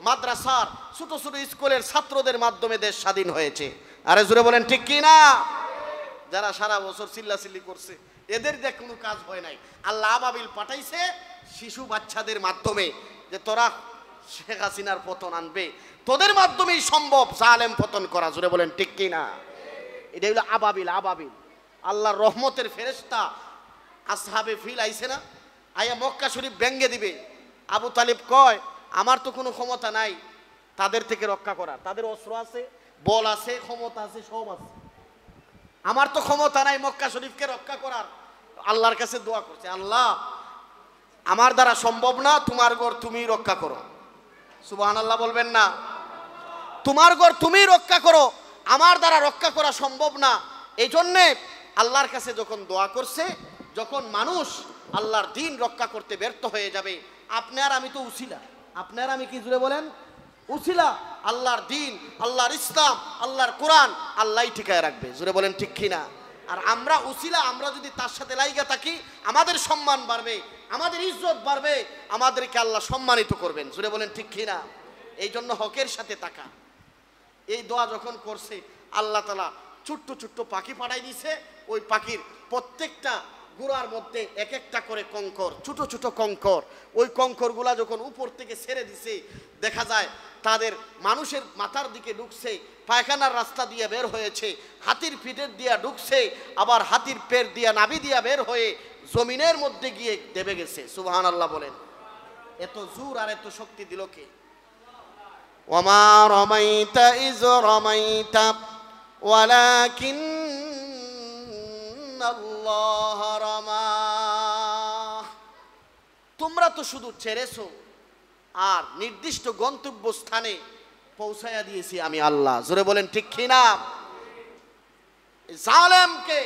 মাদ্রাসার ছোট ছোট স্কুলের ছাত্রদের মাধ্যমে দেশ স্বাধীন হয়েছে। আরে জোরে বলেন ঠিক কি না? যারা সারা বছর চিল্লাচিল্লি করছে এদের দেখ কোনো কাজ হয় নাই। আল্লাহ আবাবিল পাঠাইছে শিশু বাচ্চাদের মাধ্যমে, যে তোরা শেখ হাসিনার পতন আনবে, তোদের মাধ্যমেই সম্ভব জালেম পতন করা। জোরে বলেন ঠিক কি না? এটা হলো আবাবিল। আবাবিল আল্লাহর রহমতের ফেরেশতা। আসহাবে ফিল আইছে না, আয়া মক্কা শরীফ ভেঙ্গে দিবে। আবু তালিব কয় আমার তো কোনো ক্ষমতা নাই তাদের থেকে রক্ষা করার, তাদের অস্ত্র আছে, বল আছে, ক্ষমতা আছে, সব আছে, আমার তো ক্ষমতা নাই মক্কা শরীফকে রক্ষা করার। আল্লাহর কাছে দোয়া করছে, আল্লাহ আমার দ্বারা সম্ভব না, তোমার ঘর তুমি রক্ষা করো। সুবহানাল্লাহ বলবেন না? তোমার ঘর তুমি রক্ষা করো, আমার দ্বারা রক্ষা করা সম্ভব না। এই জন্যে আল্লাহর কাছে যখন দোয়া করছে, যখন মানুষ আল্লাহর দিন রক্ষা করতে ব্যর্থ হয়ে যাবে, আপনার আমি তো উসিলা, আপনার আমি কি জুড়ে বলেন উসিলা, আল্লাহর দিন, আল্লাহর ইসলাম, আল্লাহর কোরআন আল্লাহই ঠিকায় রাখবে। জুড়ে বলেন ঠিক কিনা? আর আমরা উসিলা, আমরা যদি তার সাথে লাইগা থাকি আমাদের সম্মান বাড়বে, আমাদের ইজ্জত বাড়বে, আমাদেরকে আল্লাহ সম্মানিত করবেন। জুড়ে বলেন ঠিক কিনা? এই জন্য হকের সাথে তাকা। এই দোয়া যখন করছে আল্লাহ তাআলা ছোট্ট ছোট্ট পাখি পাঠাই দিছে। ওই পাখির প্রত্যেকটা গুড়ার মধ্যে এক একটা করে কঙ্কর, ছোট ছোট কঙ্কর। ওই কঙ্করগুলা যখন উপর থেকে ছেড়ে দিছে, দেখা যায় তাদের মানুষের মাথার দিকে ঢুকছে, পায়খানার রাস্তা দিয়ে বের হয়েছে, হাতির পিঠের দিয়া ঢুকছে, আবার হাতির পেট দিয়া নাভি দিয়া বের হয়ে জমিনের মধ্যে গিয়ে দেবে গেছে। সুবহানাল্লাহ বলেন। এত জোর আর এত শক্তি দিল কে? ওয়ামা রামাইতা ইয রামাইতা ওয়ালাকিন্নাল্লাহ রামা। তোমরা তো শুধু ছেড়েছো, আর নির্দিষ্ট গন্তব্য স্থানে পৌঁছায়া দিয়েছি আমি আল্লাহ। জোরে বলেন ঠিক কি না? জালেমকে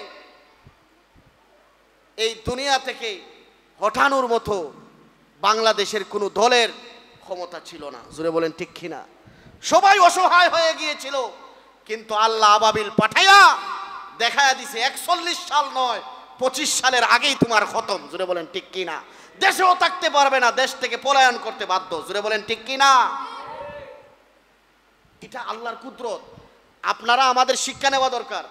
এই দুনিয়া থেকে হটানোর মতো বাংলাদেশের কোনো দলের ক্ষমতা ছিল না। জোরে বলেন ঠিক কি না? সবাই অসহায় হয়ে গিয়েছিল, কিন্তু আল্লাহ আবাবিল পাঠাইয়া দেখায়া দিছে 41 সাল নয় 25 সালের আগেই তোমার খতম। জোরে বলেন ঠিক কি না? দেশেও থাকতে পারবে না, দেশ থেকে পলায়ন করতে বাধ্য। জোরে বলেন ঠিক কি না? এটা আল্লাহর কুদরত। আপনারা আমাদের শিক্ষা নেওয়া দরকার।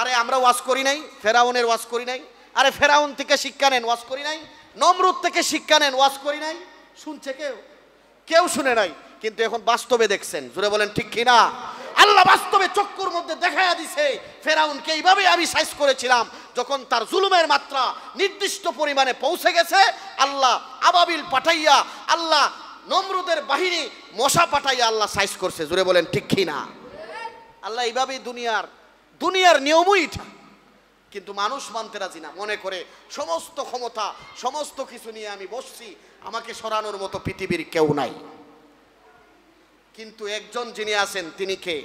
আরে আমরা ওয়াজ করি নাই, ফেরাউনের ওয়াজ করি নাই? আরে ফেরাউন থেকে শিক্ষা নেন, ওয়াজ করি নাই? নমরুদ থেকে শিক্ষা নেন, ওয়াজ করি নাই? শুনছে কেউ? কেউ শুনে নাই, কিন্তু এখন বাস্তবে দেখছেন। জোরে বলেন ঠিক কি না? আল্লাহ বাস্তবে চক্ষুর মধ্যে দেখায়া দিছে ফেরাউনকে এইভাবে আমি সাইজ করেছিলাম। যখন তার জুলুমের মাত্রা নির্দিষ্ট পরিমাণে পৌঁছে গেছে, আল্লাহ আবাবিল পাঠাইয়া, আল্লাহ নমরুদের বাহিনী মশা পাঠাইয়া আল্লাহ সাইজ করছে। জোরে বলেন ঠিক কি না? আল্লাহ এইভাবেই দুনিয়ার নিয়মই এটা। কিন্তু মানুষ মানতে রাজি না, মনে করে সমস্ত ক্ষমতা সমস্ত কিছু নিয়ে আমি বসছি, আমাকে সরানোর মতো পৃথিবীর কেউ নাই। কিন্তু একজন যিনি আছেন তিনি কে?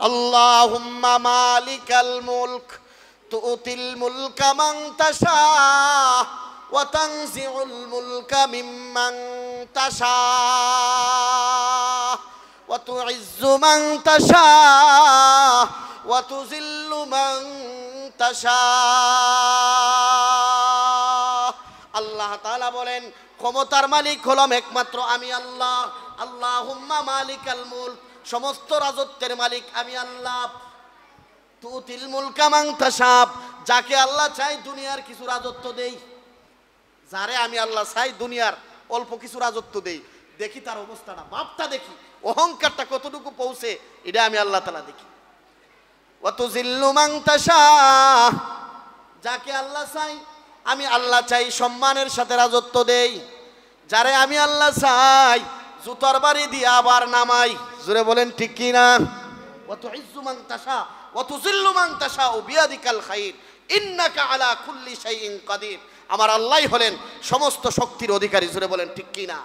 আল্লাহুম্মা মালিকাল মুলক তুতিল মুলকা মান তাশা ওয়া তানজিউল মুলকা মিম্মান তাশা ওয়া তুইজ্জু মান তাশা ওয়া তুযিল্লু মান তাশা। আল্লাহ তাআলা বলেন ক্ষমতার মালিক হলাম একমাত্র আমি আল্লাহ। আল্লাহুম্মা মালিকাল মুলক, সমস্ত রাজত্বের মালিক আমি আল্লাহ। তুতিল মুলকা মান তাশা, যাকে আল্লাহ চাই দুনিয়ার কিছু রাজত্ব দেই। যারে আমি আল্লাহ চাই দুনিয়ার অল্প কিছু রাজত্ব দেই। দেখি তার অবস্থাটা, ভাবটা দেখি, অহংকারটা কতটুকু পৌঁছে, এটা আমি আল্লাহ তাআলা দেখি। ওয়া তুযিল্লু মান তাশা, যাকে আল্লাহ চাই আমি আল্লাহ চাই সম্মানের সাথে রাজত্ব দেই। যারে আমি আল্লাহ চাই জুতার বাড়ি দিয়ে আবার নামাই। জোরে বলেন ঠিক কি না? ওয়া তুইজ্জু মান তাশা ওয়া তুযিল্লু মান তাশা বিয়াদিকাল খায়র ইন্নাকা আলা কুল্লি শাইইন কাদির। আমার আল্লাহই হলেন সমস্ত শক্তির অধিকারী। জোরে বলেন ঠিক কি না?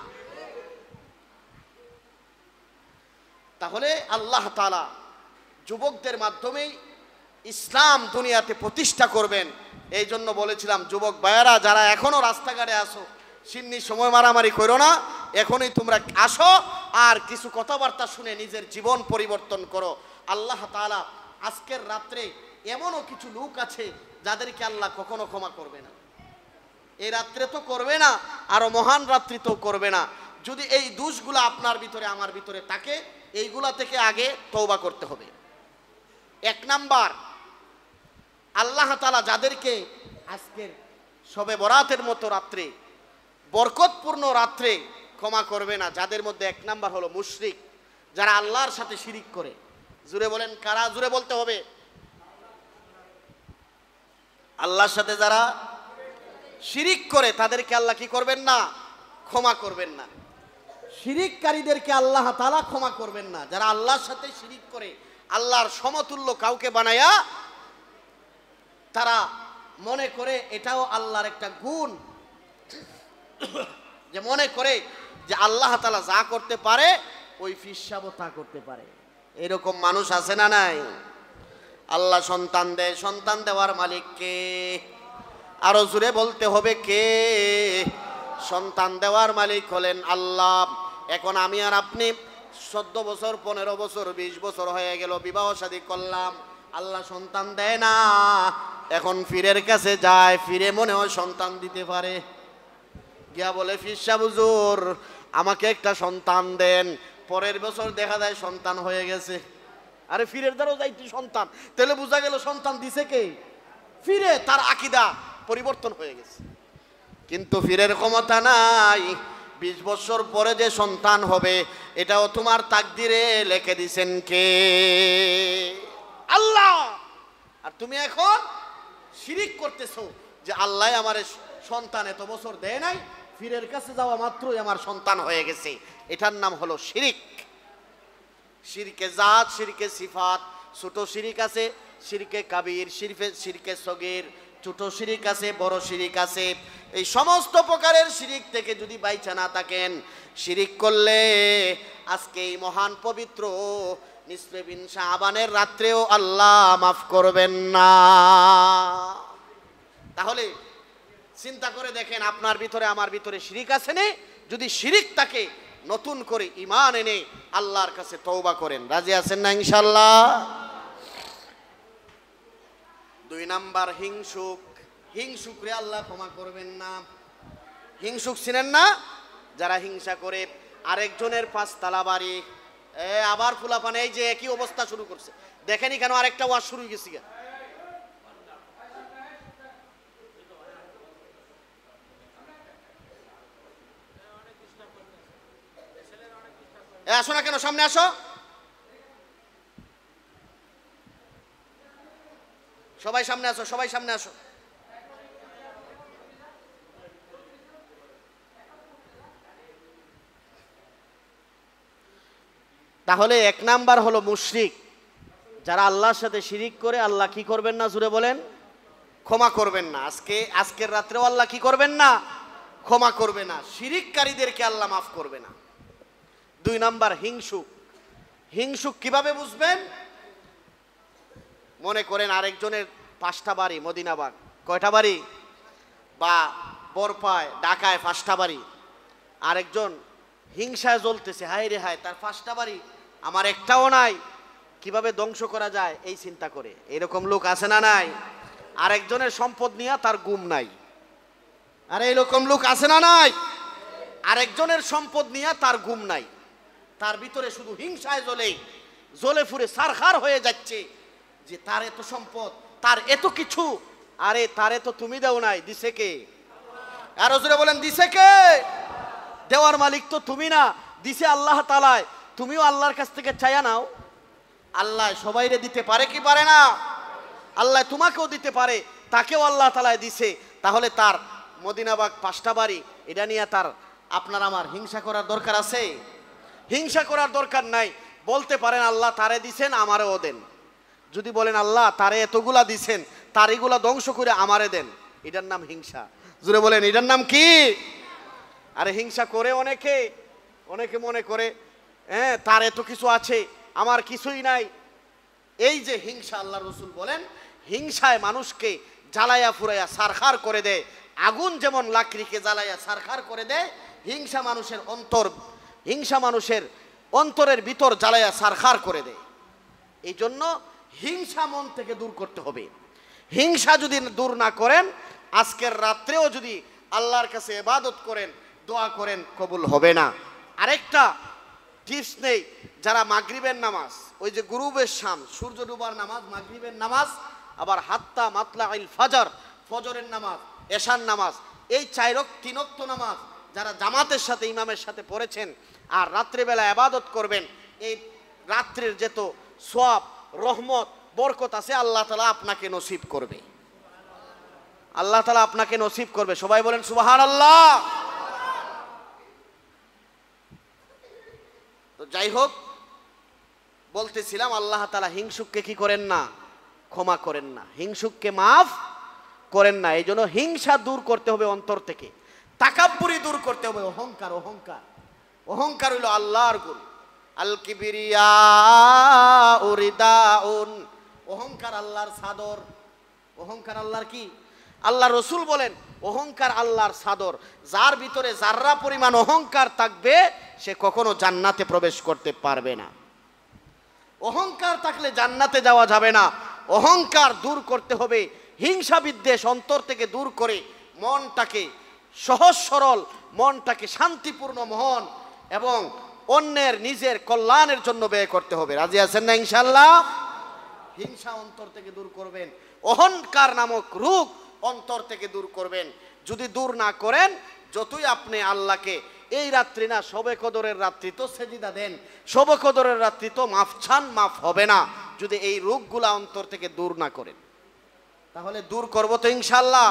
তাহলে আল্লাহ তাআলা যুবকদের মাধ্যমেই ইসলাম দুনিয়াতে প্রতিষ্ঠা করবেন। এই জন্য বলেছিলাম যুবক ভাইয়েরা যারা এখনো রাস্তাঘাটে আসো, সিন্নি সময় মারামারি করো না, এখনই তোমরা আসো আর কিছু কথাবার্তা শুনে নিজের জীবন পরিবর্তন করো। আল্লাহ তাআলা আজকের রাত্রে এমনও কিছু লোক আছে যাদেরকে আল্লাহ কখনো ক্ষমা করবে না। এই রাত্রে তো করবে না, আরো মহান রাত্রি তো করবে না। যদি এই দোষগুলো আপনার ভিতরে আমার ভিতরে থাকে, এইগুলা থেকে আগে তওবা করতে হবে। এক নাম্বার, আল্লাহ তাআলা যাদেরকে আজকের শবে বরাতের মতো রাত্রে, বরকতপূর্ণ রাত্রে ক্ষমা করবে না, যাদের মধ্যে এক নাম্বার হলো মুশরিক, যারা আল্লাহর সাথে শিরিক করে। জুড়ে বলেন কারা? জুড়ে বলতে হবে। আল্লাহর সাথে যারা শিরিক করে তাদেরকে আল্লাহ কি করবেন না? ক্ষমা করবেন না। শিরিককারীদেরকে আল্লাহ তাআলা ক্ষমা করবেন না। যারা আল্লাহর সাথে শিরিক করে, আল্লাহর সমতুল্য কাউকে বানায়া তারা মনে করে এটাও আল্লাহর একটা গুণ, যে মনে করে যে আল্লাহ তাআলা যা করতে পারে ওই ফিসাবও তা করতে পারে। এরকম মানুষ আছে না নাই? আল্লাহ সন্তান দেয়, সন্তান দেওয়ার মালিক কে? আরো জোরে বলতে হবে কে? সন্তান দেওয়ার মালিক হলেন আল্লাহ। এখন আমি আর আপনি 14 বছর 15 বছর 20 বছর হয়ে গেল, বিবাহ শাদী করলাম, আল্লাহ সন্তান দেয় না। এখন ফিরের কাছে যায়, ফিরে মনে হয় সন্তান দিতে পারে, গিয়া বলে পীর সাহেব হুজুর আমাকে একটা সন্তান দেন। পরের বছর দেখা যায় সন্তান হয়ে গেছে। আরে ফিরের দ্বারাও যাইতি সন্তান, তাহলে বোঝা গেল সন্তান দিছে কে? ফিরে তার আকীদা পরিবর্তন হয়ে গেছে। কিন্তু ফিরের ক্ষমতা নাই। 20 বছর পরে যে সন্তান হবে এটাও তোমার তাকদিরে লিখে দিছেন কে? আল্লাহ। আর তুমি এখন শিরিক করতেছো যে আল্লাহ আমারে সন্তান এত বছর দেয় নাই, ফিরের কাছে যাওয়া মাত্রই আমার সন্তান হয়ে গেছে। এটার নাম হলো শিরিক। শিরকে জাত, শিরকে সিফাত, ছোট শিরিক আছে, শিরকে কাবির, শিরকে সগীর, ছোট শিরিক আছে, বড় শিরিক আছে। এই সমস্ত প্রকারের শিরিক থেকে যদি বাইচা না থাকেন, শিরিক করলে আজকে এই মহান পবিত্র নিসফে বিন শাবানের রাত্রেও আল্লাহ মাফ করবেন না। তাহলে চিন্তা করে দেখেন, আপনার ভিতরে আমার ভিতরে শিরিক আছে না? যদি শিরিক থাকে, নতুন করে ঈমান এনে আল্লাহর কাছে তওবা করেন। রাজি আছেন না ইনশাআল্লাহ? 2 নাম্বার হিংসুক। হিংসুকরে আল্লাহ ক্ষমা করবেন না। হিংসুক চিনেন না? যারা হিংসা করে, আরেকজনের 5 তালা বাড়ি, আবার ফুলাপান, এই যে একই অবস্থা শুরু করছে। দেখেনি কেন আরেকটা ওয়াজ শুরু হয়ে গেছে? আসো না কেন, সামনে আসো। সবাই সামনে আসো, সবাই সামনে আসো। তাহলে 1 নাম্বার হলো মুশরিক, যারা আল্লাহর সাথে শিরিক করে আল্লাহ কি করবেন না? জুড়ে বলেন, ক্ষমা করবেন না। আজকের রাত্রেও আল্লাহ কি করবেন না? ক্ষমা করবে না। শিরিককারীদেরকে আল্লাহ মাফ করবে না। 2 নাম্বার হিংসুক। হিংসুক কিভাবে বুঝবেন? মনে করেন আরেকজনের 5টা বাড়ি, মদিনাবাগ কয়টা বাড়ি, বা বরপায় ঢাকায় 5টা বাড়ি, আরেকজন হিংসায় জ্বলতেছে, হায় রে হায় তার 5টা বাড়ি, আমার একটাও নাই, কিভাবে ধ্বংস করা যায় এই চিন্তা করে। এরকম লোক আছে না নাই? আরেকজনের সম্পদ নিয়ে তার গুম নাই। আরে এরকম লোক আছে না নাই? আরেকজনের সম্পদ নিয়ে তার গুম নাই, তার ভিতরে শুধু হিংসায় জ্বলে ফুরে সারখার হয়ে যাচ্ছে যে তার এত সম্পদ, তার এত কিছু। আরে তারে তো তুমি দাও নাই, দিছে কে? আর হুজুরে বলেন দিছে কে? দেওয়ার মালিক তো তুমি না, দিছে আল্লাহ তাআলা। তুমিও আল্লাহর কাছ থেকে চাইয়া নাও। আল্লাহ সবাইরে দিতে পারে কি পারে না? আল্লাহ তোমাকেও দিতে পারে, তাকেও আল্লাহ তাআলা দিছে। তাহলে তার মদিনাবাগ 5টা বাড়ি, এটা নিয়ে তার আপনার আমার হিংসা করার দরকার আছে? হিংসা করার দরকার নাই। বলতে পারেন আল্লাহ তারে দিছেন, আমারেও দেন। যদি বলেন আল্লাহ তারে এতগুলা দিছেন, তার এগুলা ধ্বংস করে আমারে দেন, এটার নাম হিংসা। জুড়ে বলেন এটার নাম কি? আরে হিংসা করে অনেকে মনে করে তার এত কিছু আছে, আমার কিছুই নাই। এই যে হিংসা, আল্লাহ রসুল বলেন হিংসায় মানুষকে জ্বালাইয়া ফুরাইয়া সারখার করে দেয়। আগুন যেমন লাকড়িকে জ্বালাইয়া সারখার করে দেয়, হিংসা মানুষের অন্তরের ভিতর জ্বালাইয়া সারখার করে দেয়। এই জন্য হিংসা মন থেকে দূর করতে হবে। হিংসা যদি দূর না করেন, আজকের রাত্রেও যদি আল্লাহর কাছে ইবাদত করেন, দোয়া করেন, কবুল হবে না। আরেকটা টিপস নেই, যারা মাগরিবের নামাজ, ওই যে গুরুবের শাম সূর্য ডুবার নামাজ, মাগরিবের নামাজ, আবার হাত্তা মাতলাইল ফাজর ফজরের নামাজ, এশার নামাজ, এই তিন ওয়াক্ত নামাজ যারা জামাতের সাথে ইমামের সাথে পড়েছেন আর রাত্রিবেলা ইবাদত করবেন, এই রাত্রির যত সওয়াব রহমত বরকত আছে আল্লাহ তাআলা আপনাকে নসিব করবে। আল্লাহ তাআলা আপনাকে নসিব করবে। সবাই বলেন সুবহানাল্লাহ। তো যাই হোক, বলতেছিলাম আল্লাহ তাআলা হিংসুককে কি করেন না? ক্ষমা করেন না, হিংসুককে মাফ করেন না। এই জন্য হিংসা দূর করতে হবে অন্তর থেকে, তাকাব্বুরি দূর করতে হবে। অহংকার অহংকার অহংকার হইল আল্লাহর গুণ। আল কিবরিয়া উরিদাউন, অহংকার আল্লাহর চাদর। অহংকার আল্লাহর কি? আল্লাহ রসুল বলেন অহংকার আল্লাহর চাদর। যার ভিতরে যাররা পরিমাণ অহংকার থাকবে সে কখনো জান্নাতে প্রবেশ করতে পারবে না। অহংকার থাকলে জান্নাতে যাওয়া যাবে না। অহংকার দূর করতে হবে, হিংসা বিদ্বেষ অন্তর থেকে দূর করে মনটাকে সহজ সরল, মনটাকে শান্তিপূর্ণ মন এবং অন্যের নিজের কল্যাণের জন্য ব্যয় করতে হবে। রাজি আছেন না ইনশাআল্লাহ? হিংসা অন্তর থেকে দূর করবেন, অহংকার নামক রোগ অন্তর থেকে দূর করবেন। যদি দূর না করেন, যতই আপনি আল্লাহকে এই রাত্রি না শবে কদরের রাত্রি তো সেজদা দেন, শবে কদরের রাত্রি তো মাফ চান, মাফ হবে না যদি এই রোগগুলা অন্তর থেকে দূর না করেন। তাহলে দূর করব তো ইনশাআল্লাহ।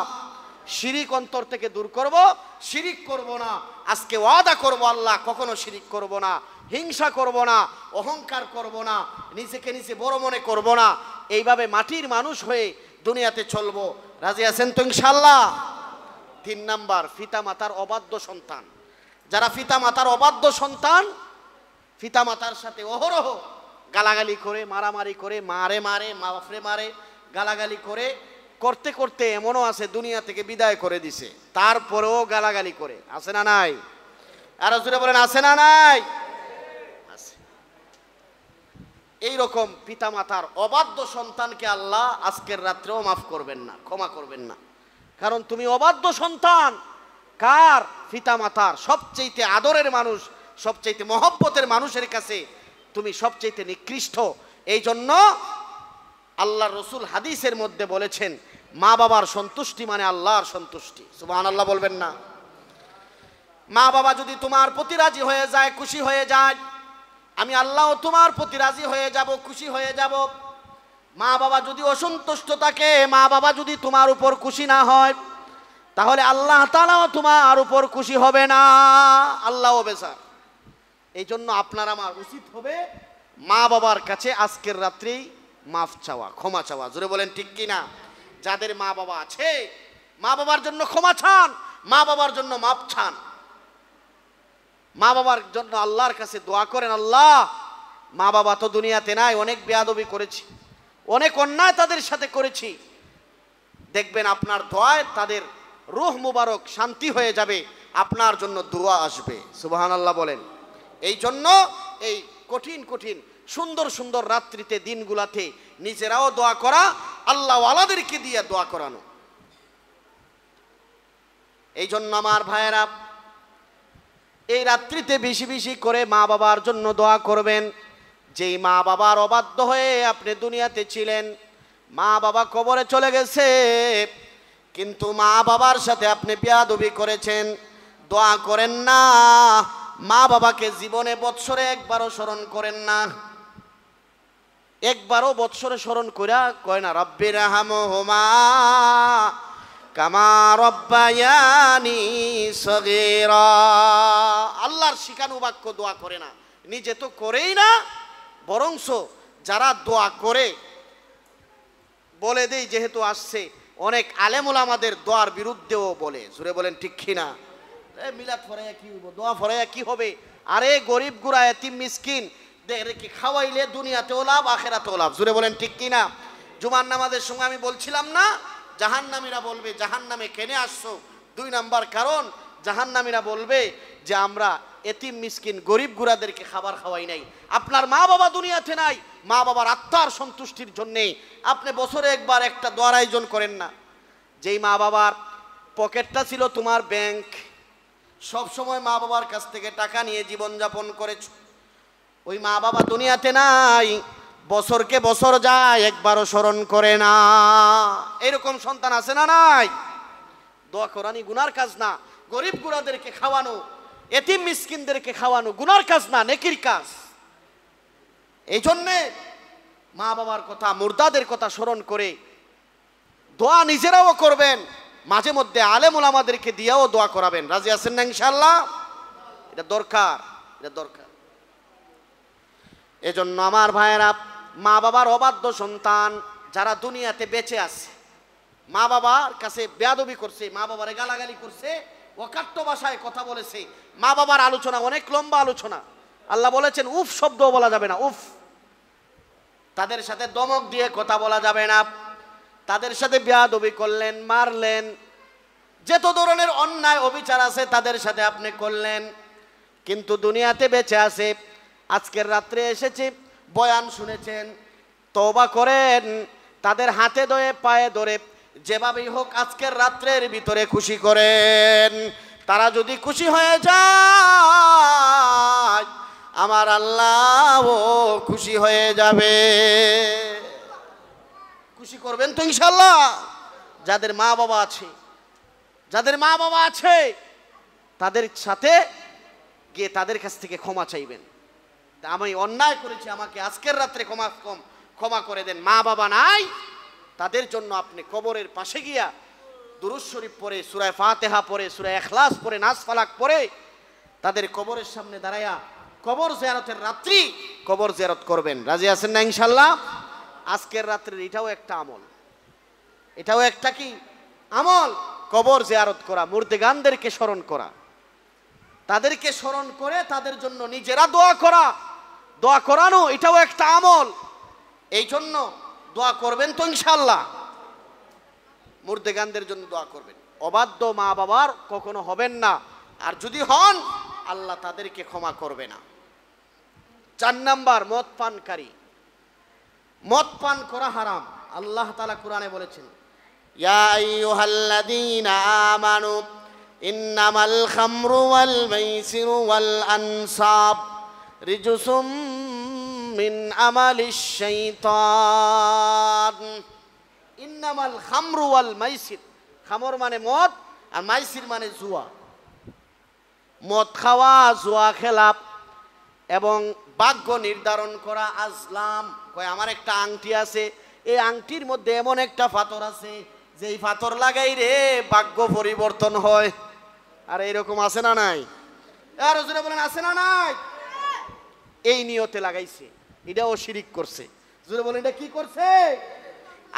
শিরিক অন্তর থেকে দূর করব, শিরিক করব না। আজকে ওয়াদা করব আল্লাহ কখনো শিরিক করব না, হিংসা করব না, অহংকার করব না, নিজেকে নিজে বড় মনে করব না। এইভাবে মাটির মানুষ হয়ে দুনিয়াতে চলবো। রাজি আছেন তো ইনশাআল্লাহ? 3 নাম্বার, পিতা মাতার অবাধ্য সন্তান। যারা পিতা মাতার অবাধ্য সন্তান, পিতা মাতার সাথে অহরহ গালাগালি করে, মারামারি করে, মারে বাপরে মারে, গালাগালি করে, করতে করতে এমনও আছে দুনিয়া থেকে বিদায় করে দিছে, তারপরেও গালাগালি করে। আছে না নাই? আর জোরে বলেন আছে না নাই? আছে। এইরকম পিতা মাতার অবাধ্য সন্তানকে আল্লাহ আজকের রাত্রেও মাফ করবেন না, ক্ষমা করবেন না। কারণ তুমি অবাধ্য সন্তান। কার? পিতা মাতার। সবচেয়ে আদরের মানুষ, সবচেয়ে মহব্বতের মানুষের কাছে তুমি সবচেয়ে নিকৃষ্ট। এই জন্য আল্লাহ রসুল হাদিসের মধ্যে বলেছেন, মা বাবার সন্তুষ্টি মানে আল্লাহর সন্তুষ্টি। সুবহানাল্লাহ বলবেন না? মা বাবা যদি তোমার প্রতি রাজি হয়ে যায়, খুশি হয়ে যায়, আমি আল্লাহ তোমার প্রতি রাজি হয়ে যাব, খুশি হয়ে যাব। মা বাবা যদি অসন্তুষ্ট থাকে, মা বাবা যদি তোমার উপর খুশি না হয়, তাহলে আল্লাহ তাআলাও তোমার উপর খুশি হবে না, আল্লাহও বেজার। এই জন্য আপনার আমার উচিত হবে মা বাবার কাছে আজকের রাত্রেই মাফ চাওয়া, ক্ষমা চাওয়া। জোরে বলেন ঠিক কি না? যাদের মা বাবা আছে, মা বাবার জন্য ক্ষমা চান, মা বাবার জন্য মাফ চান, মা বাবার জন্য আল্লাহর কাছে দোয়া করেন, আল্লাহ মা বাবা তো দুনিয়াতে নাই, অনেক বেয়াদবি করেছি, অনেক অন্যায় তাদের সাথে করেছি। দেখবেন আপনার দোয়ায় তাদের রূহ মুবারক শান্তি হয়ে যাবে, আপনার জন্য দোয়া আসবে। সুবহানাল্লাহ বলেন। এই জন্য এই কঠিন কঠিন সুন্দর সুন্দর রাত্রিতে, দিনগুলাতে নিজেরাও দোয়া করা, আল্লাহ ওয়ালাদেরকে দিয়ে দোয়া করানো। এই জন্য আমার ভাইয়েরা, এই রাত্রিতে বেশি বেশি করে মা বাবার জন্য দোয়া করবেন। যেই মা বাবার অবাধ্য হয়ে আপনি দুনিয়াতে ছিলেন, মা বাবা কবরে চলে গেছে, কিন্তু মা বাবার সাথে আপনি বেয়াদবি করেছেন, দোয়া করেন না। মা বাবাকে জীবনে বৎসরে একবারও স্মরণ করেন না, একবারও বৎসরে স্মরণ কইরা কয় না রব্বির হামহুমা কামা রব্বায়ানি সগীরা। আল্লাহর শিখানো বাক্য দোয়া করে না, নিজে তো করেই না, বরংস যারা দোয়া করে বলে দেই, যেহেতু আসছে অনেক আলেম ওলামাদের দোয়ার বিরুদ্ধেও বলে। জুড়ে বলেন ঠিক কিনা? মিলাদ ফরাইয়া কি হইব, দোয়া ফরাইয়া কি হবে? আরে গরিব গুড়া এতিম মিসকিন দেখে খাওয়াইলে দুনিয়াতেও লাভ, আখেরাতেও লাভ। জুড়ে বলেন ঠিক কিনা? জুমার নামাজের সময় আমি বলছিলাম না, জাহান্নামীরা বলবে জাহান্নামে কেনে আসছো? 2 নাম্বার কারণ, জাহান্নামীরা বলবে যে আমরা এতিম মিসকিন গরিব গুড়াদেরকে খাবার খাওয়াই নাই। আপনার মা বাবা দুনিয়াতে নাই, মা বাবার আত্মার সন্তুষ্টির জন্যে আপনি বছরে একবার একটা দোয়ার আয়োজন করেন না। যেই মা বাবার পকেটটা ছিল তোমার ব্যাংক, সব সময় মা বাবার কাছ থেকে টাকা নিয়ে জীবন যাপন করেছো, ওই মা বাবা দুনিয়াতে নাই, বছরকে বছর যায়, একবারও স্মরণ করে না। এরকম সন্তান আছে না নাই? দোয়া করানি গুনার কাজ না। গরিব গুড়াদেরকে খাওয়ানো, এতিম মিসকিনদেরকে খাওয়ানো গুনার কাজ না, নেকির কাজ। এই জন্যে মা বাবার কথা, মুর্দাদের কথা স্মরণ করে দোয়া নিজেরাও করবেন, মাঝে মধ্যে আলেম ওলামাদেরকে দিয়েও দোয়া করাবেন। রাজি আছেন না ইনশাআল্লাহ? এটা দরকার, এটা দরকার। এজন্য আমার ভাইয়েরা, মা বাবার অবাধ্য সন্তান যারা দুনিয়াতে বেঁচে আছে, মা বাবার কাছে বেয়াদবি করছে, মা বাবারে গালাগালি করছে, অকাট্য ভাষায় কথা বলেছে, মা বাবার আলোচনা অনেক লম্বা আলোচনা, আল্লাহ বলেছেন উফ শব্দও বলা যাবে না, উফ। তাদের সাথে দমক দিয়ে কথা বলা যাবে না, তাদের সাথে বেয়াদবি করলেন, মারলেন, যত ধরনের অন্যায় অবিচার আছে তাদের সাথে আপনি করলেন, কিন্তু দুনিয়াতে বেঁচে আছে, আজকের রাত্রে এসেছে, বয়ান শুনেছেন, তওবা করেন, তাদের হাতে ধরে পায়ে ধরে যেভাবেই হোক আজকের রাত্রের ভিতরে খুশি করেন। তারা যদি খুশি হয়ে যায়, আমার আল্লাহও খুশি হয়ে যাবে। খুশি করবেন তো ইনশাআল্লাহ? যাদের মা বাবা আছে, যাদের মা বাবা আছে, তাদের সাথে গিয়ে তাদের কাছ থেকে ক্ষমা চাইবেন, আমি অন্যায় করেছি, আমাকে আজকের রাত্রে ক্ষমা করে দেন। মা বাবা নাই, তাদের জন্য আপনি কবরের পাশে গিয়া দুরূদ শরীফ পড়ে, সূরা ফাতিহা পড়ে, সূরা ইখলাস পড়ে, নাস ফালাক পড়ে, তাদের কবরের সামনে দাঁড়ায়া কবর জিয়ারতের রাত্রি কবর জিয়ারত করবেন। রাজি আছেন না ইনশাআল্লাহ? আজকের রাত্রের এটাও একটা আমল, এটাও একটা কি আমল, কবর জিয়ারত করা, মুর্দেগানদেরকে স্মরণ করা, তাদেরকে স্মরণ করে তাদের জন্য নিজেরা দোয়া করা, দোয়া করানো, এটাও একটা আমল। এই জন্য দোয়া করবেন তো ইনশাআল্লাহ? মুর্দেগানদের জন্য দোয়া করবেন। অবাধ্য মা বাবার কখনো হবেন না, আর যদি হন আল্লাহ তাদেরকে ক্ষমা করবে না। 4 নাম্বার, মদ পানকারী। মদ পান করা হারাম। আল্লাহ তাআলা কোরআনে বলেছেন, ইয়া আইয়ুহাল্লাযীনা আমানু ইন্নামাল খামরু ওয়াল মাইসিরু ওয়াল আনসাব রিজসুম মিন আমালিশ শাইতান। ইন্নামাল খামরু ওয়াল মাইসির, খামর মানে মদ আর মাইসির মানে জুয়া। মদ খাওয়া, জুয়া খেলা এবং ভাগ্য নির্ধারণ করা। আজলাম কয় আমার একটা আংটি আছে, এই আংটির মধ্যে এমন একটা পাথর আছে যে এই পাথর লাগাই রে ভাগ্য পরিবর্তন হয়। আর এইরকম আছে না নাই? আর হুজুরে বলেন আছে না নাই? এই নিয়তে লাগাইছে, এটাও শিরিক করছে। হুজুরে বলেন এটা কি করছে?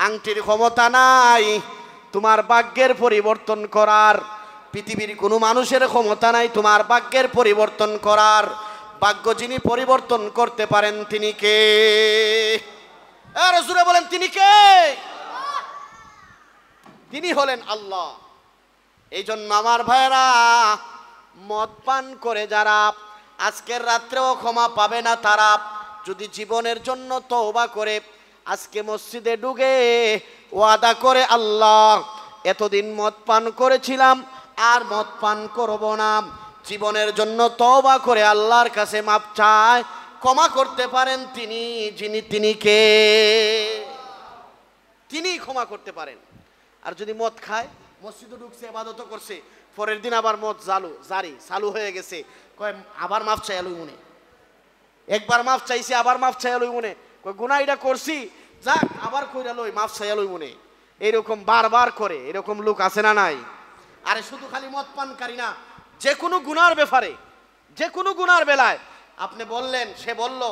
আংটির ক্ষমতা নাই তোমার ভাগ্যের পরিবর্তন করার, পৃথিবীর কোনো মানুষের ক্ষমতা নাই তোমার ভাগ্যের পরিবর্তন করার। ভাগ্য যিনি পরিবর্তন করতে পারেন তিনি কে? আর রাসূল বলেন তিনি কে? তিনি হলেন আল্লাহ। এই জন্য আমার ভাইরা, মদ পান করে যারা আজকের রাত্রেও ক্ষমা পাবে না, তারা যদি জীবনের জন্য তওবা করে আজকে মসজিদে ঢুকে ওয়াদা করে, আল্লাহ এতদিন মদ পান করেছিলাম আর মদ পান করব না, জীবনের জন্য তওবা করে আল্লাহর কাছে মাপ চায়, ক্ষমা করতে পারেন তিনি কে? তিনি ক্ষমা করতে পারেন। আর যদি মদ খায়, মসজিদে ঢুকছে, ইবাদত করছে, পরের দিন আবার মদ চালু হয়ে গেছে, কয় আবার মাপ চাই লই মনে, একবার মাপ চাইছে আবার মাপ চাই লই মনে, কয় গুনাহ এটা করছি, যাক আবার কইরা লই মাপ চাই লই মনে। এইরকম বারবার করে, এরকম লোক আছে না নাই? আরে শুধু খালি মদ পানকারী না, যে কোনো গুনার ব্যাপারে, যে কোনো গুনার বেলায় আপনি বললেন, সে বলল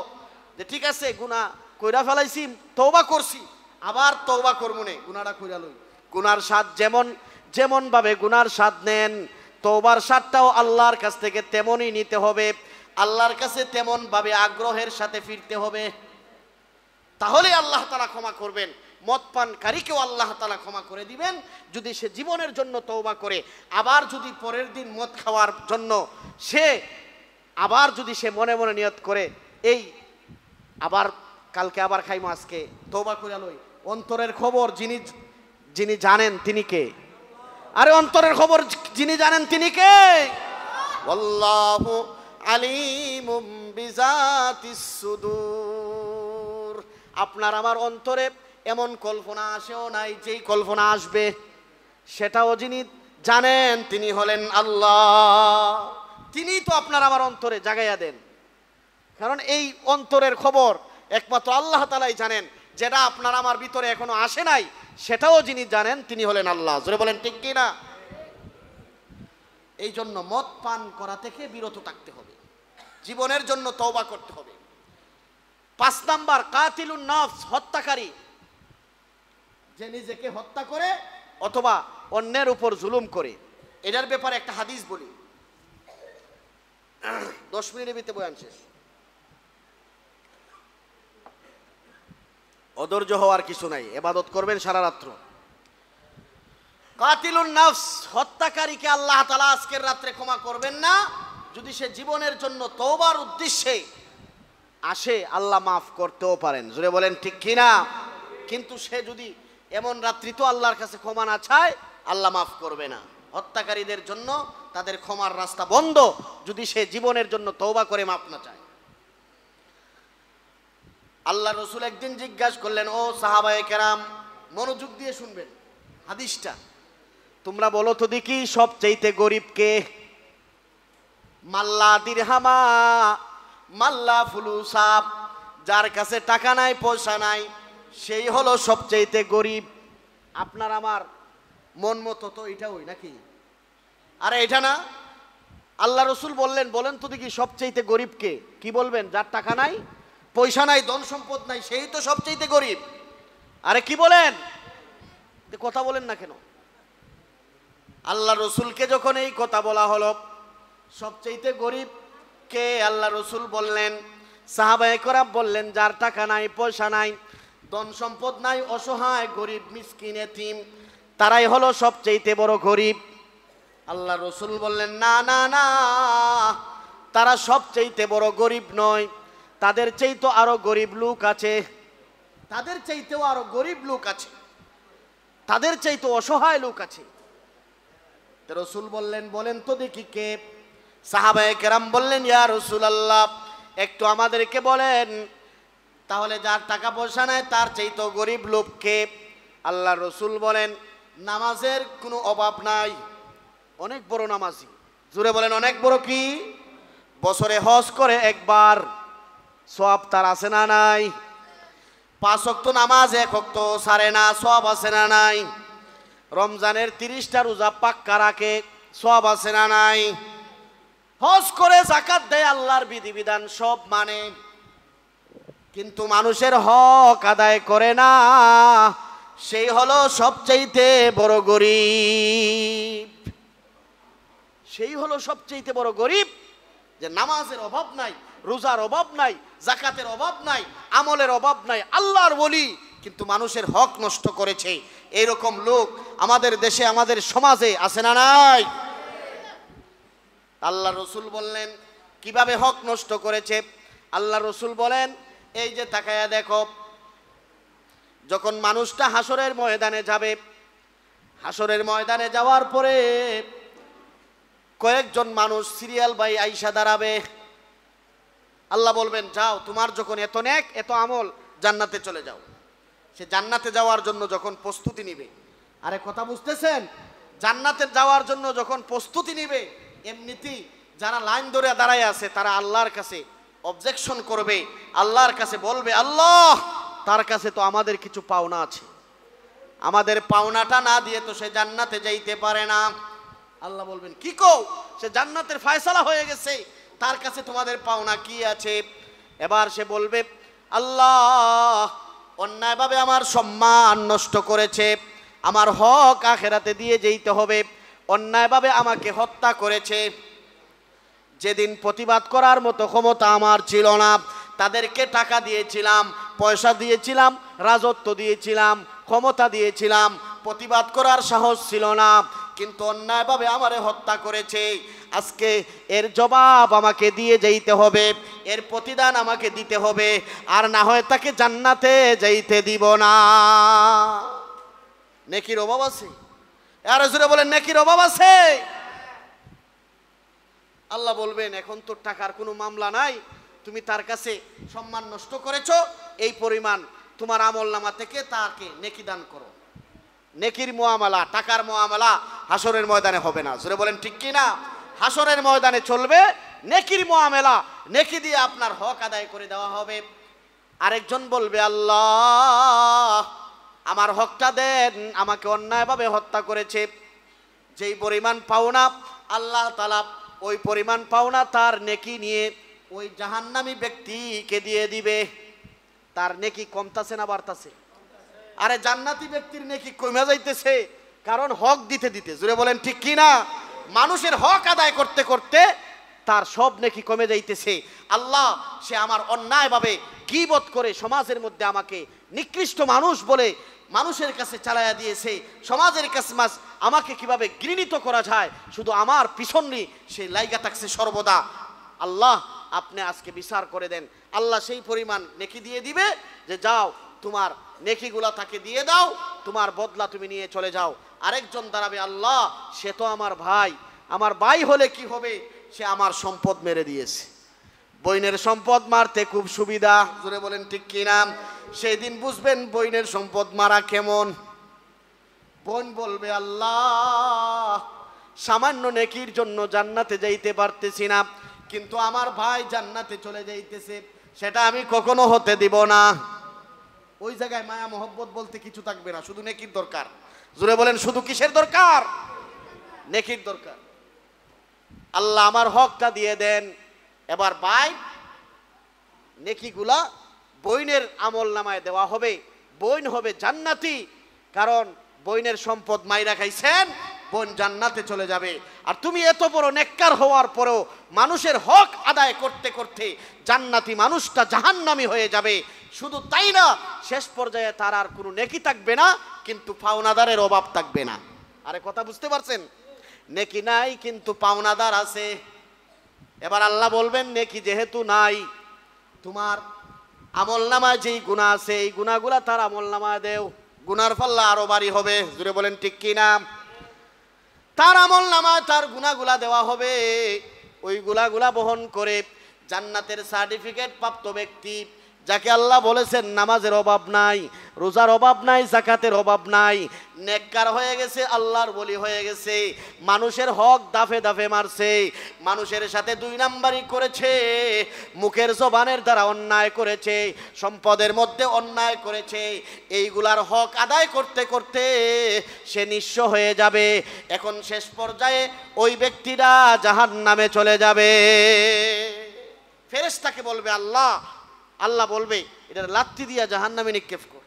যে ঠিক আছে গুনাহ কইরা ফেলাইছি, তওবা করছি, আবার তওবা করব না, গুনাহটা কইরা লই। গুনার স্বাদ যেমন ভাবে গুনার স্বাদ নেন, তওবার স্বাদটাও আল্লাহর কাছ থেকে তেমনই নিতে হবে, আল্লাহর কাছে তেমন ভাবে আগ্রহের সাথে ফিরতে হবে, তাহলে আল্লাহ তাআলা ক্ষমা করবেন। মদ পানকারীকেও আল্লাহ তাআলা ক্ষমা করে দিবেন যদি সে জীবনের জন্য তওবা করে। আবার যদি পরের দিন মদ খাওয়ার জন্য সে মনে মনে নিয়ত করে, এই আবার কালকে আবার খাইমো, আজকে তওবা করে লই, অন্তরের খবর যিনি জানেন তিনি কে? আরে অন্তরের খবর যিনি জানেন তিনি কে? ওয়াল্লাহু আলিমুম বিজাতিস সুদূর। আপনার আমার অন্তরে এমন কল্পনা আসেও নাই, যেই কল্পনা আসবে সেটাও যিনি জানেন তিনি হলেন আল্লাহ। তিনি তো আপনার আমার অন্তরে জাগাইয়া দেন, কারণ এই অন্তরের খবর একমাত্র আল্লাহ তাআলাই জানেন। যেটা আপনার আমার ভিতরে এখনো আসে নাই সেটাও যিনি জানেন তিনি হলেন আল্লাহ। জোরে বলেন ঠিক কি না? এই জন্য মদ পান করা থেকে বিরত থাকতে হবে, জীবনের জন্য তওবা করতে হবে। 5 নাম্বার, কাতিলুন নফস, হত্যাকারী, যে নিজেকে হত্যা করে অথবা অন্যের উপর জুলুম করে। এটার ব্যাপারে একটা হাদিস বলি, 10 মিনিটের ভিতরে বয়ান শেষ। অধৈর্য হওয়ার কিছু নাই, ইবাদত করবেন সারা রাত্র। কাতিলুন নফস, হত্যাকারীকে আল্লাহ তাআলা আজকের রাত্রে ক্ষমা করবেন না। যদি সে জীবনের জন্য তওবার উদ্দেশ্যে আসে আল্লাহ মাফ করতেও পারেন। জোরে বলেন ঠিক কি না? কিন্তু সে যদি এমন রাত্রি তো আল্লাহর কাছে ক্ষমা না চায়, আল্লাহ মাফ করবে না। হত্যাকারীদের জন্য তাদের ক্ষমার রাস্তা বন্ধ, যদি সে জীবনের জন্য তওবা করে মাফ না চায়। আল্লাহ রসুল একদিন জিজ্ঞাসা করলেন, ও সাহাবায়ে কেরাম, মনোযোগ দিয়ে শুনবেন হাদিসটা, তোমরা বলো তো দেখি সবচাইতে গরিব কে? মাল্লা দিরহামা মাল্লা ফুলুসা, যার কাছে টাকা নাই পয়সা নাই সেই হলো সবচাইতে গরিব। আপনার আমার মন মতো তো এটা ওই নাকি? আরে এটা না, আল্লাহ রসুল বললেন, বলেন তো দেখি সবচাইতে গরিব কে? কি বলবেন? যার টাকা নাই পয়সা নাই ধন সম্পদ নাই সেই তো সবচাইতে গরিব। আরে কি বলেন? কথা বলেন না কেন? আল্লাহ রসুলকে যখন এই কথা বলা হলো সবচাইতে গরিব কে, আল্লাহ রসুল বললেন, সাহাবায়ে কেরাম বললেন, যার টাকা নাই পয়সা নাই ধন সম্পদ নাই, অসহায় গরিব মিসকিন এতিম, তারাই হলো সবচাইতে বড় গরিব। আল্লাহ রসুল বললেন, না না না, তারা সবচাইতে বড় গরিব নয়, তাদের চাইতেও আরো গরিব লোক আছে, তাদের চাইতেও আরো গরিব লোক আছে, তাদের চাইতেও অসহায় লোক আছে। রসুল বললেন, বলেন তো দেখি কে? সাহাবায়ে কেরাম বললেন, ইয়া রাসূলুল্লাহ, একটু আমাদেরকে বলেন তাহলে যার টাকা পয়সা নাই তার চাইতেও গরিব লোক কে? আল্লাহ রসুল বলেন, নামাজের কোনো অভাব নাই, অনেক বড় নামাজি। জোরে বলেন অনেক বড় কি? বছরে হজ করে একবার, সওয়াব তার আছে না নাই? 5 ওয়াক্ত নামাজ 1 ওয়াক্ত ছাড়ে না, সওয়াব আছে না নাই? রমজানের 30টা রোজা পাক্কা রাখে, সওয়াব আছে না নাই? হজ করে যাকাত দেয়, আল্লাহর বিধিবিধান সব মানে, কিন্তু মানুষের হক আদায় করে না, সেই হলো সবচাইতে বড় গরিব। সেই হলো সবচাইতে বড় গরিব, যে নামাজের অভাব নাই, রোজার অভাব নাই, যাকাতের অভাব নাই, আমলের অভাব নাই, আল্লাহর ওলি, কিন্তু মানুষের হক নষ্ট করেছে। এইরকম লোক আমাদের দেশে আমাদের সমাজে আছে না নাই? আল্লাহ রসুল বললেন কিভাবে হক নষ্ট করেছে? আল্লাহ রসুল বলেন, এই যে তাকায়া দেখো, যখন মানুষটা হাসরের ময়দানে যাবে, হাসরের ময়দানে যাওয়ার পরে কয়েকজন মানুষ সিরিয়াল বাই আইসা দাঁড়াবে। আল্লাহ বলবেন, যাও, তোমার যখন এত নেক এত আমল, জান্নাতে চলে যাও। সে জান্নাতে যাওয়ার জন্য যখন প্রস্তুতি নিবে, আরে কথা বুঝতেছেন? জান্নাতে যাওয়ার জন্য যখন প্রস্তুতি নিবে, এমনিতেই যারা লাইন ধরে দাঁড়ায় আছে তারা আল্লাহর কাছে অবজেকশন করবে, আল্লাহর কাছে বলবে, আল্লাহ, তার কাছে তো আমাদের কিছু পাওনা আছে, আমাদের পাওনাটা না দিয়ে তো সে জান্নাতে যাইতে পারে না। আল্লাহ বলবেন, কি কও? সে জান্নাতের ফয়সালা হয়ে গেছে, তার কাছে তোমাদের পাওনা কি আছে? এবার সে বলবে, আল্লাহ, অন্যায়ভাবে আমার সম্মান নষ্ট করেছে, আমার হক আখেরাতে দিয়ে যেতে হবে, অন্যায়ভাবে আমাকে হত্যা করেছে, যেদিন প্রতিবাদ করার মতো ক্ষমতা আমার ছিল না, তাদেরকে টাকা দিয়েছিলাম, পয়সা দিয়েছিলাম, রাজত্ব দিয়েছিলাম, ক্ষমতা দিয়েছিলাম, প্রতিবাদ করার সাহস ছিল না, কিন্তু অন্যায়ভাবে আমারে হত্যা করেছে। আজকে এর জবাব আমাকে দিয়ে যাইতে হবে, এর প্রতিদান আমাকে দিতে হবে, আর না হয় তাকে জান্নাতে যাইতে দিব না। নেকির অভাব আছে? আর জোরে বলেন, নেকির অভাব আছে? আল্লাহ বলবেন এখন তোর টাকার কোনো মামলা নাই, তুমি তার কাছে সম্মান নষ্ট করেছো, এই পরিমাণ তোমার আমলনামা থেকে তাকে নেকি দান করো। নেকির মুআমালা, টাকার মুআমালা হাসরের ময়দানে হবে না। জোরে বলেন ঠিক কি না? হাসরের ময়দানে চলবে নেকির মুআমালা, নেকি দিয়ে আপনার হক আদায় করে দেওয়া হবে। আরেকজন বলবে আল্লাহ আমার হকটা দেন, আমাকে অন্যায়ভাবে হত্যা করেছে, যেই পরিমাণ পাওনা আল্লাহ তাআলা ওই পরিমাণ পাওনা তার নেকি নিয়ে ওই জাহান্নামী ব্যক্তিকে দিয়ে দিবে। তার নেকি কমতাছে না বাড়তাছে? আরে জান্নাতি ব্যক্তির নেকি কমে যাইতেছে, কারণ হক দিতে দিতে। জোরে বলেন ঠিক কি না? মানুষের হক আদায় করতে করতে তার সব নেকি কমে যাইতেছে। আল্লাহ সে আমার অন্যায়ভাবে গীবত করে সমাজের মধ্যে আমাকে নিকৃষ্ট মানুষ বলে মানুষের কাছে চালায়া দিয়েছে, সমাজের কাছে আমাকে কিভাবে ঘৃণিত করা যায় শুধু আমার পিছনে সে লাইগা থাকছে সর্বদা। আল্লাহ আপনি আজকে বিচার করে দেন। আল্লাহ সেই পরিমাণ নেকি দিয়ে দিবে যে যাও তোমার নেকিগুলা তাকে দিয়ে দাও, তোমার বদলা তুমি নিয়ে চলে যাও। আরেকজন দাঁড়াবে, আল্লাহ সে তো আমার ভাই, আমার ভাই হলে কি হবে, সে আমার সম্পদ মেরে দিয়েছে। বইনের সম্পদ মারতে খুব সুবিধা। জোরে বলেন ঠিক কি না? সেই দিন বুঝবেন বইনের সম্পদ মারা কেমন। বোন বলবে আল্লাহ সামান্য নেকির জন্য জান্নাতে যাইতে পারতেছি না, কিন্তু আমার ভাই জান্নাতে চলে যাইতেছে, সেটা আমি কখনো হতে দিব না। ওই জায়গায় মায়া মোহব্বত বলতে কিছু থাকবে না, শুধু নেকির দরকার। জোরে বলেন শুধু কিসের দরকার? নেকির দরকার। আল্লাহ আমার হকটা দিয়ে দেন। এবার ভাই নেকিগুলা বইনের আমল নামায় দেওয়া হবে, বইন হবে জান্নাতি, কারণ বইনের সম্পদ মাইরা খাইছেন, বোন জান্নাতে চলে যাবে। আর তুমি এত বড় নেককার হওয়ার পরেও মানুষের হক আদায় করতে করতে জান্নাতি মানুষটা জাহান্নামী হয়ে যাবে। শুধু তাই না, শেষ পর্যায়ে তার আর কোনো নেকি থাকবে না, কিন্তু পাওনাদারের অভাব থাকবে না। আরে কথা বুঝতে পারছেন? নেকি নাই কিন্তু পাওনাদার আছে। এবার আল্লাহ বলবেন নেকি যেহেতু নাই, তোমার আমলনামায় যেই গুনাহ আছে এই গুনাহগুলা তার আমলনামায় দেও, গুনার পাল্লা আরো ভারী হবে। জুড়ে বলেন ঠিক কি না? তার আমলনামায় তার গুনাহগুলা দেওয়া হবে, ওই গুনাহগুলা বহন করে জান্নাতের সার্টিফিকেট প্রাপ্ত ব্যক্তি, যাকে আল্লাহ বলেছেন নামাজের অভাব নাই, রোজার অভাব নাই, যাকাতের অভাব নাই, নেককার হয়ে গেছে, আল্লাহর ওলি হয়ে গেছে, মানুষের হক দাফে দাফে মারছে, মানুষের সাথে দুই নাম্বারি করেছে, মুখের জবানের দ্বারা অন্যায় করেছে, সম্পদের মধ্যে অন্যায় করেছে, এইগুলার হক আদায় করতে করতে সে নিঃস্ব হয়ে যাবে। এখন শেষ পর্যায়ে ওই ব্যক্তিরা জাহান্নামে চলে যাবে। ফেরেশতাকে বলবে আল্লাহ, আল্লাহ বলবে এটা লাত্তি দিয়া জাহান্নামে নিক্ষেপ কর,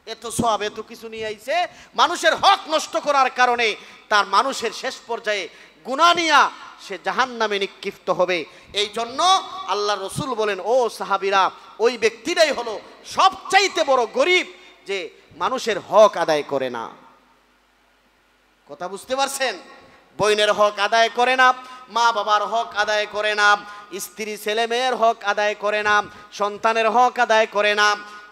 এত সওয়াব এত কিছু নিয়ে আইছে, মানুষের হক নষ্ট করার কারণে তার মানুষের শেষ পর্যায়ে গুনাহ নিয়া সে জাহান্নামে নিক্ষিপ্ত হবে। এই জন্য আল্লাহ রসুল বলেন, ও সাহাবীরা, ওই ব্যক্তিটাই হলো সবচাইতে বড় গরিব যে মানুষের হক আদায় করে না। কথা বুঝতে পারছেন? বইনের হক আদায় করে না, মা বাবার হক আদায় করে না, স্ত্রী ছেলে মেয়ের হক আদায় করে না, সন্তানের হক আদায় করে না,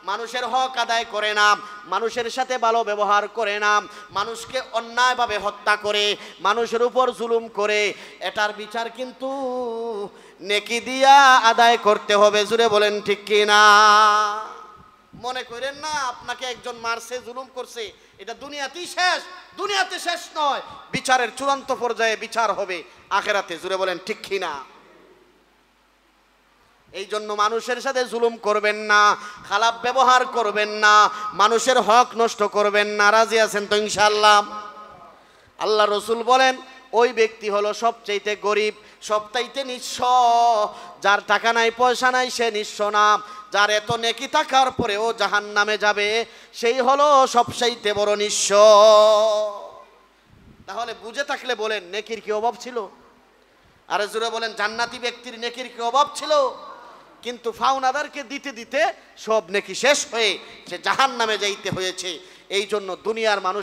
মানুষের হক আদায় করে না, মানুষের সাথে ভালো ব্যবহার করে না, মানুষকে অন্যায়ভাবে হত্যা করে, মানুষের উপর জুলুম করে, এটার বিচার কিন্তু নেকি দিয়া আদায় করতে হবে। জুড়ে বলেন ঠিক কি না? মনে করেন না আপনাকে একজন মারছে, জুলুম করছে, এটা দুনিয়াতেই শেষ। দুনিয়াতে শেষ নয়, বিচারের চূড়ান্ত পর্যায়ে বিচার হবে আখিরাতে। জুড়ে বলেন ঠিক কি না? এই জন্য মানুষের সাথে জুলুম করবেন না, খারাপ ব্যবহার করবেন না, মানুষের হক নষ্ট করবেন না। রাজি আছেন তো ইনশাআল্লাহ? আল্লাহ রসুল বলেন ওই ব্যক্তি হলো সবচাইতে গরিব, সবচাইতে নিঃস্ব। যার টাকা নাই পয়সা নাই সে নিঃস্ব না, যার এত নেকি থাকার পরেও জাহান্নামে যাবে সেই হলো সবচাইতে বড় নিঃস্ব। তাহলে বুঝে থাকলে বলেন নেকির কি অভাব ছিল? আরে জোরে বলেন জান্নাতি ব্যক্তির নেকির কি অভাব ছিল? কিন্তু ফাওনাদারকে দিতে দিতে সব নেকি শেষ হয়ে সে জাহান্নামে যাইতে হয়েছে। এই জন্য দুনিয়ার মানুষ